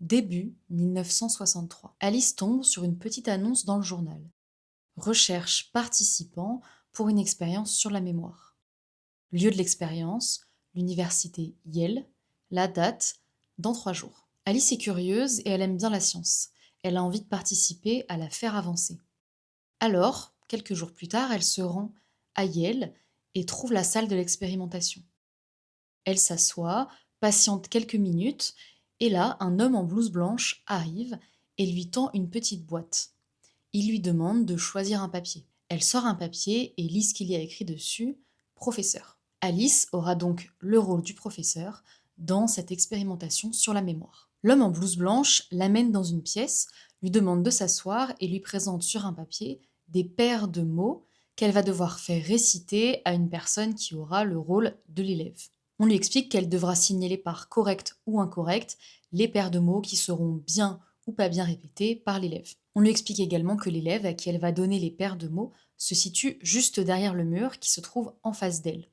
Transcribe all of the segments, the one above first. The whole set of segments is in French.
Début 1963. Alice tombe sur une petite annonce dans le journal. Recherche participants pour une expérience sur la mémoire. Lieu de l'expérience, l'université Yale. La date, dans 3 jours. Alice est curieuse et elle aime bien la science. Elle a envie de participer à la faire avancer. Alors, quelques jours plus tard, elle se rend à Yale et trouve la salle de l'expérimentation. Elle s'assoit, patiente quelques minutes, et là, un homme en blouse blanche arrive et lui tend une petite boîte. Il lui demande de choisir un papier. Elle sort un papier et lit ce qu'il y a écrit dessus, professeur. Alice aura donc le rôle du professeur dans cette expérimentation sur la mémoire. L'homme en blouse blanche l'amène dans une pièce, lui demande de s'asseoir et lui présente sur un papier des paires de mots qu'elle va devoir faire réciter à une personne qui aura le rôle de l'élève. On lui explique qu'elle devra signaler par correct ou incorrect les paires de mots qui seront bien ou pas bien répétées par l'élève. On lui explique également que l'élève à qui elle va donner les paires de mots se situe juste derrière le mur qui se trouve en face d'elle.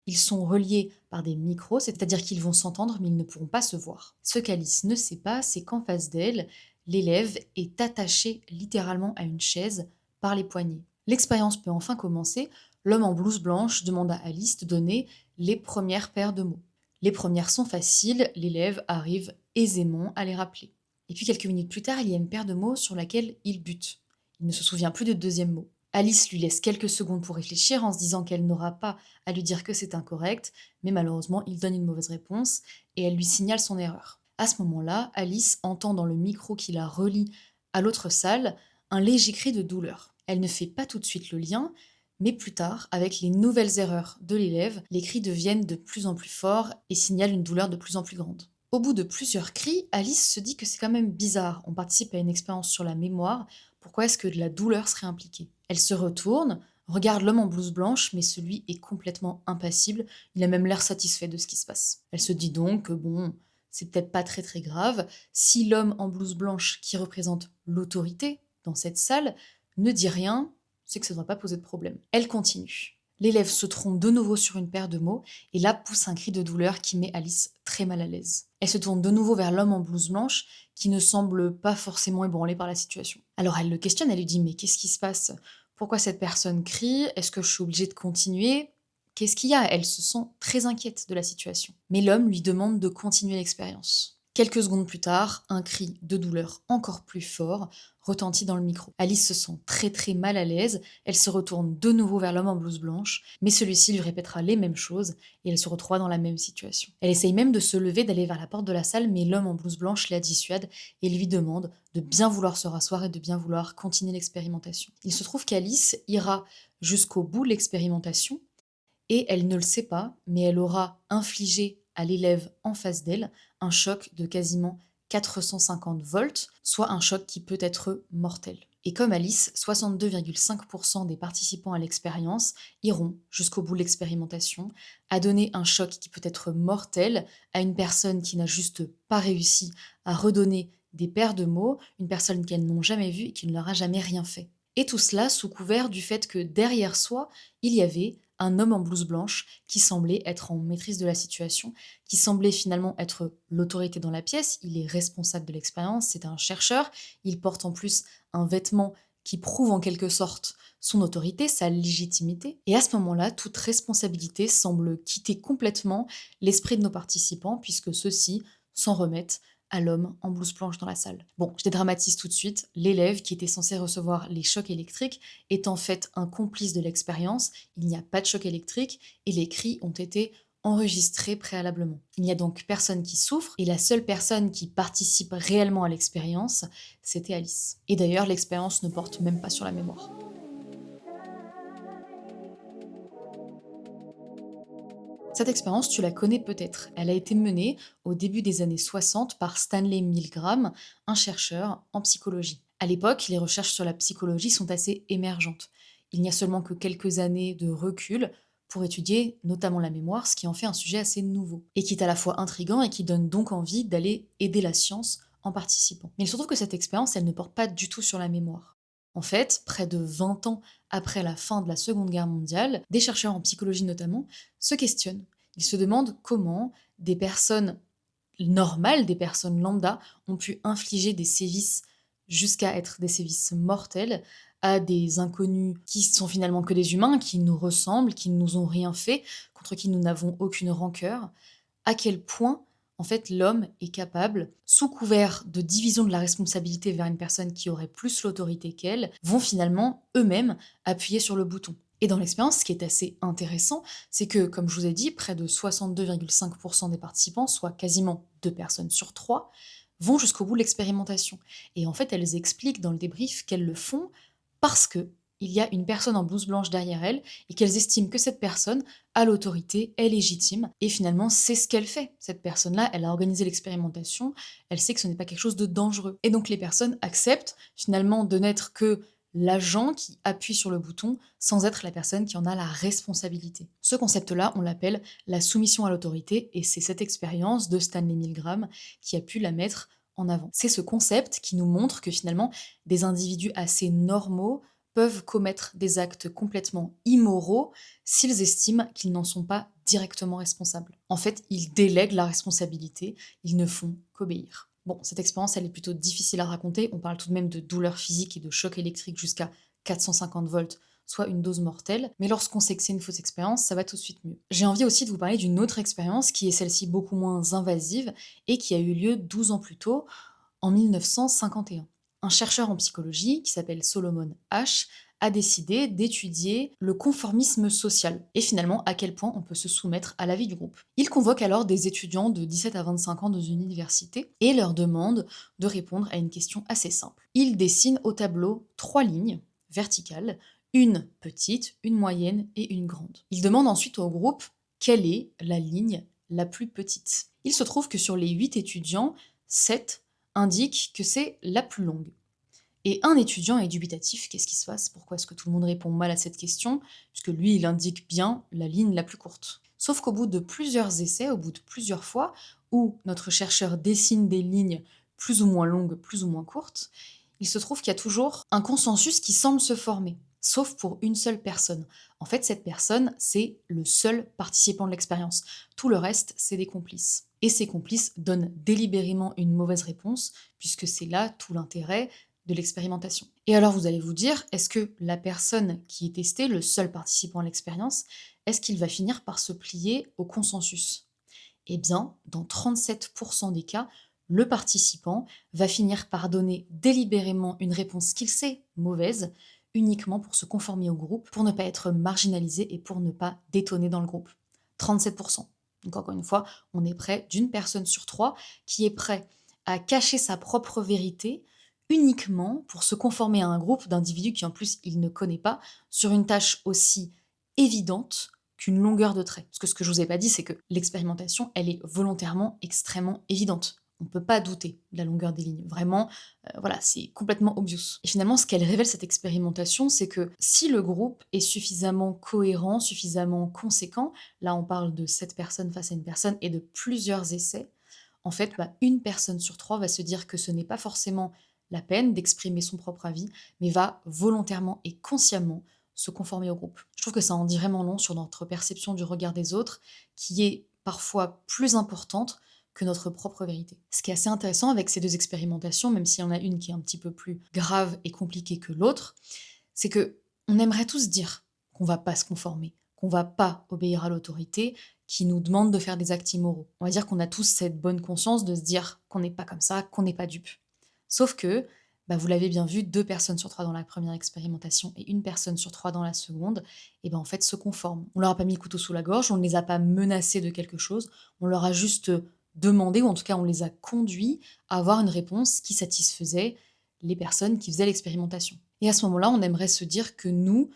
Ils sont reliés par des micros, c'est-à-dire qu'ils vont s'entendre mais ils ne pourront pas se voir. Ce qu'Alice ne sait pas, c'est qu'en face d'elle, l'élève est attaché littéralement à une chaise par les poignets. L'expérience peut enfin commencer. L'homme en blouse blanche demande à Alice de donner les premières paires de mots. Les premières sont faciles, l'élève arrive aisément à les rappeler. Et puis quelques minutes plus tard, il y a une paire de mots sur laquelle il bute. Il ne se souvient plus du deuxième mot. Alice lui laisse quelques secondes pour réfléchir en se disant qu'elle n'aura pas à lui dire que c'est incorrect, mais malheureusement, il donne une mauvaise réponse et elle lui signale son erreur. À ce moment-là, Alice entend dans le micro qui la relie à l'autre salle un léger cri de douleur. Elle ne fait pas tout de suite le lien, mais plus tard, avec les nouvelles erreurs de l'élève, les cris deviennent de plus en plus forts et signalent une douleur de plus en plus grande. Au bout de plusieurs cris, Alice se dit que c'est quand même bizarre. On participe à une expérience sur la mémoire. Pourquoi est-ce que de la douleur serait impliquée? Elle se retourne, regarde l'homme en blouse blanche, mais celui est complètement impassible. Il a même l'air satisfait de ce qui se passe. Elle se dit donc que bon, c'est peut-être pas très très grave. Si l'homme en blouse blanche, qui représente l'autorité dans cette salle, ne dit rien, c'est que ça ne devrait pas poser de problème. Elle continue. L'élève se trompe de nouveau sur une paire de mots et là pousse un cri de douleur qui met Alice très mal à l'aise. Elle se tourne de nouveau vers l'homme en blouse blanche qui ne semble pas forcément ébranlé par la situation. Alors elle le questionne, elle lui dit mais qu'est-ce qui se passe? Pourquoi cette personne crie? Est-ce que je suis obligée de continuer? Qu'est-ce qu'il y a? Elle se sent très inquiète de la situation. Mais l'homme lui demande de continuer l'expérience. Quelques secondes plus tard, un cri de douleur encore plus fort retentit dans le micro. Alice se sent très très mal à l'aise, elle se retourne de nouveau vers l'homme en blouse blanche, mais celui-ci lui répétera les mêmes choses et elle se retrouve dans la même situation. Elle essaye même de se lever, d'aller vers la porte de la salle, mais l'homme en blouse blanche la dissuade et lui demande de bien vouloir se rasseoir et de bien vouloir continuer l'expérimentation. Il se trouve qu'Alice ira jusqu'au bout de l'expérimentation et elle ne le sait pas, mais elle aura infligé à l'élève en face d'elle un choc de quasiment 450 volts, soit un choc qui peut être mortel. Et comme Alice, 62,5% des participants à l'expérience iront jusqu'au bout de l'expérimentation, à donner un choc qui peut être mortel à une personne qui n'a juste pas réussi à redonner des paires de mots, une personne qu'elles n'ont jamais vue et qui ne leur a jamais rien fait. Et tout cela sous couvert du fait que derrière soi, il y avait un homme en blouse blanche qui semblait être en maîtrise de la situation, qui semblait finalement être l'autorité dans la pièce. Il est responsable de l'expérience, c'est un chercheur. Il porte en plus un vêtement qui prouve en quelque sorte son autorité, sa légitimité. Et à ce moment-là, toute responsabilité semble quitter complètement l'esprit de nos participants, puisque ceux-ci s'en remettent à l'homme en blouse blanche dans la salle. Bon, je dédramatise tout de suite. L'élève qui était censé recevoir les chocs électriques est en fait un complice de l'expérience. Il n'y a pas de choc électrique et les cris ont été enregistrés préalablement. Il n'y a donc personne qui souffre et la seule personne qui participe réellement à l'expérience, c'était Alice. Et d'ailleurs, l'expérience ne porte même pas sur la mémoire. Cette expérience, tu la connais peut-être. Elle a été menée au début des années 60 par Stanley Milgram, un chercheur en psychologie. À l'époque, les recherches sur la psychologie sont assez émergentes. Il n'y a seulement que quelques années de recul pour étudier notamment la mémoire, ce qui en fait un sujet assez nouveau, et qui est à la fois intriguant et qui donne donc envie d'aller aider la science en participant. Mais il se trouve que cette expérience, elle ne porte pas du tout sur la mémoire. En fait, près de 20 ans après la fin de la Seconde Guerre mondiale, des chercheurs en psychologie notamment se questionnent. Ils se demandent comment des personnes normales, des personnes lambda, ont pu infliger des sévices jusqu'à être des sévices mortels à des inconnus qui sont finalement que des humains, qui nous ressemblent, qui ne nous ont rien fait, contre qui nous n'avons aucune rancœur, à quel point, en fait, l'homme est capable, sous couvert de division de la responsabilité vers une personne qui aurait plus l'autorité qu'elle, vont finalement eux-mêmes appuyer sur le bouton. Et dans l'expérience, ce qui est assez intéressant, c'est que, comme je vous ai dit, près de 62,5% des participants, soit quasiment 2 personnes sur 3, vont jusqu'au bout de l'expérimentation. Et en fait, elles expliquent dans le débrief qu'elles le font parce que il y a une personne en blouse blanche derrière elles et qu'elles estiment que cette personne a l'autorité, est légitime et finalement c'est ce qu'elle fait. Cette personne-là, elle a organisé l'expérimentation, elle sait que ce n'est pas quelque chose de dangereux. Et donc les personnes acceptent finalement de n'être que l'agent qui appuie sur le bouton sans être la personne qui en a la responsabilité. Ce concept-là, on l'appelle la soumission à l'autorité et c'est cette expérience de Stanley Milgram qui a pu la mettre en avant. C'est ce concept qui nous montre que finalement des individus assez normaux peuvent commettre des actes complètement immoraux s'ils estiment qu'ils n'en sont pas directement responsables. En fait, ils délèguent la responsabilité, ils ne font qu'obéir. Bon, cette expérience, elle est plutôt difficile à raconter, on parle tout de même de douleurs physiques et de chocs électriques jusqu'à 450 volts, soit une dose mortelle, mais lorsqu'on sait que c'est une fausse expérience, ça va tout de suite mieux. J'ai envie aussi de vous parler d'une autre expérience qui est celle-ci beaucoup moins invasive et qui a eu lieu 12 ans plus tôt, en 1951. Un chercheur en psychologie qui s'appelle Solomon Asch a décidé d'étudier le conformisme social et finalement à quel point on peut se soumettre à l'avis du groupe. Il convoque alors des étudiants de 17 à 25 ans dans une université et leur demande de répondre à une question assez simple. Il dessine au tableau 3 lignes verticales, une petite, une moyenne et une grande. Il demande ensuite au groupe quelle est la ligne la plus petite. Il se trouve que sur les 8 étudiants, 7 indique que c'est la plus longue. Et un étudiant est dubitatif, qu'est-ce qui se passe? Pourquoi est-ce que tout le monde répond mal à cette question? Puisque lui, il indique bien la ligne la plus courte. Sauf qu'au bout de plusieurs essais, au bout de plusieurs fois, où notre chercheur dessine des lignes plus ou moins longues, plus ou moins courtes, il se trouve qu'il y a toujours un consensus qui semble se former, sauf pour une seule personne. En fait, cette personne, c'est le seul participant de l'expérience. Tout le reste, c'est des complices. Et ces complices donnent délibérément une mauvaise réponse, puisque c'est là tout l'intérêt de l'expérimentation. Et alors vous allez vous dire, est-ce que la personne qui est testée, le seul participant à l'expérience, est-ce qu'il va finir par se plier au consensus? Eh bien, dans 37% des cas, le participant va finir par donner délibérément une réponse qu'il sait mauvaise, uniquement pour se conformer au groupe, pour ne pas être marginalisé et pour ne pas détonner dans le groupe. 37%. Donc encore une fois, on est près d'une personne sur 3 qui est prêt à cacher sa propre vérité uniquement pour se conformer à un groupe d'individus qui en plus il ne connaît pas sur une tâche aussi évidente qu'une longueur de trait. Parce que ce que je vous ai pas dit, c'est que l'expérimentation, elle est volontairement extrêmement évidente. On ne peut pas douter de la longueur des lignes. Vraiment, voilà, c'est complètement obvious. Et finalement, ce qu'elle révèle, cette expérimentation, c'est que si le groupe est suffisamment cohérent, suffisamment conséquent, là on parle de 7 personnes face à une personne et de plusieurs essais, en fait, une personne sur 3 va se dire que ce n'est pas forcément la peine d'exprimer son propre avis, mais va volontairement et consciemment se conformer au groupe. Je trouve que ça en dit vraiment long sur notre perception du regard des autres, qui est parfois plus importante que notre propre vérité. Ce qui est assez intéressant avec ces deux expérimentations, même s'il y en a une qui est un petit peu plus grave et compliquée que l'autre, c'est que on aimerait tous dire qu'on va pas se conformer, qu'on va pas obéir à l'autorité qui nous demande de faire des actes immoraux. On va dire qu'on a tous cette bonne conscience de se dire qu'on n'est pas comme ça, qu'on n'est pas dupe. Sauf que, vous l'avez bien vu, 2 personnes sur 3 dans la première expérimentation et 1 personne sur 3 dans la seconde, et en fait se conforment. On leur a pas mis le couteau sous la gorge, on ne les a pas menacés de quelque chose, on leur a juste demandé, ou en tout cas on les a conduits à avoir une réponse qui satisfaisait les personnes qui faisaient l'expérimentation. Et à ce moment-là, on aimerait se dire que nous,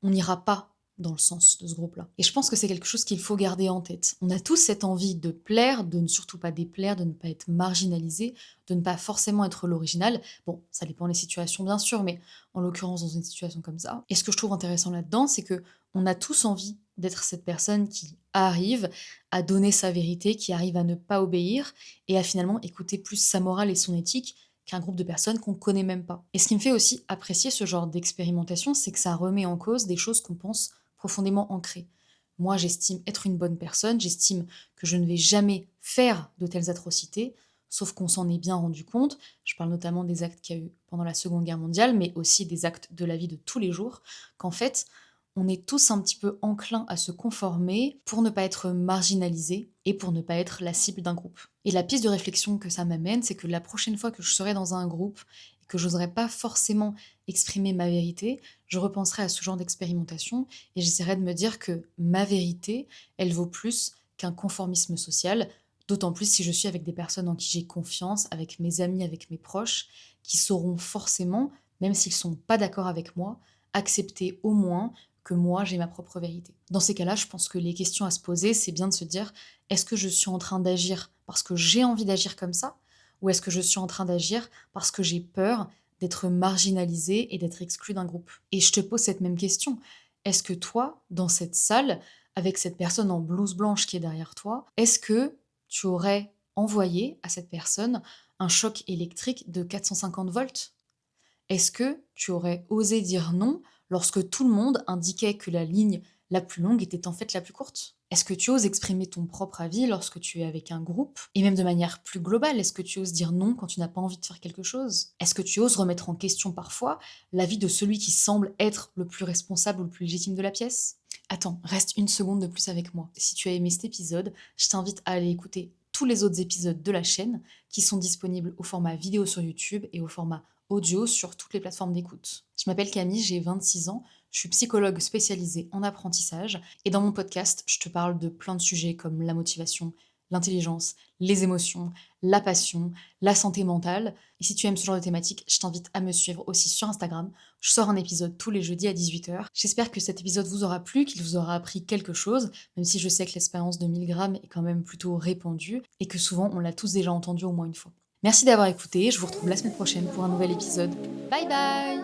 on n'ira pas dans le sens de ce groupe-là. Et je pense que c'est quelque chose qu'il faut garder en tête. On a tous cette envie de plaire, de ne surtout pas déplaire, de ne pas être marginalisé, de ne pas forcément être l'original. Bon, ça dépend des situations bien sûr, mais en l'occurrence dans une situation comme ça. Et ce que je trouve intéressant là-dedans, c'est que on a tous envie d'être cette personne qui arrive à donner sa vérité, qui arrive à ne pas obéir et à finalement écouter plus sa morale et son éthique qu'un groupe de personnes qu'on connaît même pas. Et ce qui me fait aussi apprécier ce genre d'expérimentation, c'est que ça remet en cause des choses qu'on pense profondément ancrées. moi j'estime être une bonne personne, j'estime que je ne vais jamais faire de telles atrocités, sauf qu'on s'en est bien rendu compte. Je parle notamment des actes qu'il y a eu pendant la Seconde Guerre mondiale, mais aussi des actes de la vie de tous les jours, qu'en fait, on est tous un petit peu enclins à se conformer pour ne pas être marginalisés et pour ne pas être la cible d'un groupe. Et la piste de réflexion que ça m'amène, c'est que la prochaine fois que je serai dans un groupe et que j'oserai pas forcément exprimer ma vérité, je repenserai à ce genre d'expérimentation et j'essaierai de me dire que ma vérité, elle vaut plus qu'un conformisme social, d'autant plus si je suis avec des personnes en qui j'ai confiance, avec mes amis, avec mes proches, qui sauront forcément, même s'ils sont pas d'accord avec moi, accepter au moins que moi j'ai ma propre vérité. Dans ces cas-là, je pense que les questions à se poser, c'est bien de se dire, est-ce que je suis en train d'agir parce que j'ai envie d'agir comme ça, ou est-ce que je suis en train d'agir parce que j'ai peur d'être marginalisée et d'être exclue d'un groupe? Et je te pose cette même question. Est-ce que toi, dans cette salle, avec cette personne en blouse blanche qui est derrière toi, est-ce que tu aurais envoyé à cette personne un choc électrique de 450 volts? Est-ce que tu aurais osé dire non lorsque tout le monde indiquait que la ligne la plus longue était en fait la plus courte? Est-ce que tu oses exprimer ton propre avis lorsque tu es avec un groupe? Et même de manière plus globale, est-ce que tu oses dire non quand tu n'as pas envie de faire quelque chose? Est-ce que tu oses remettre en question parfois l'avis de celui qui semble être le plus responsable ou le plus légitime de la pièce? Attends, reste une seconde de plus avec moi. Si tu as aimé cet épisode, je t'invite à aller écouter tous les autres épisodes de la chaîne qui sont disponibles au format vidéo sur YouTube et au format audio sur toutes les plateformes d'écoute. Je m'appelle Camille, j'ai 26 ans, je suis psychologue spécialisée en apprentissage et dans mon podcast, je te parle de plein de sujets comme la motivation, l'intelligence, les émotions, la passion, la santé mentale. Et si tu aimes ce genre de thématiques, je t'invite à me suivre aussi sur Instagram. Je sors un épisode tous les jeudis à 18h. J'espère que cet épisode vous aura plu, qu'il vous aura appris quelque chose, même si je sais que l'expérience de 1000 grammes est quand même plutôt répandue et que souvent on l'a tous déjà entendu au moins une fois. Merci d'avoir écouté, je vous retrouve la semaine prochaine pour un nouvel épisode. Bye bye!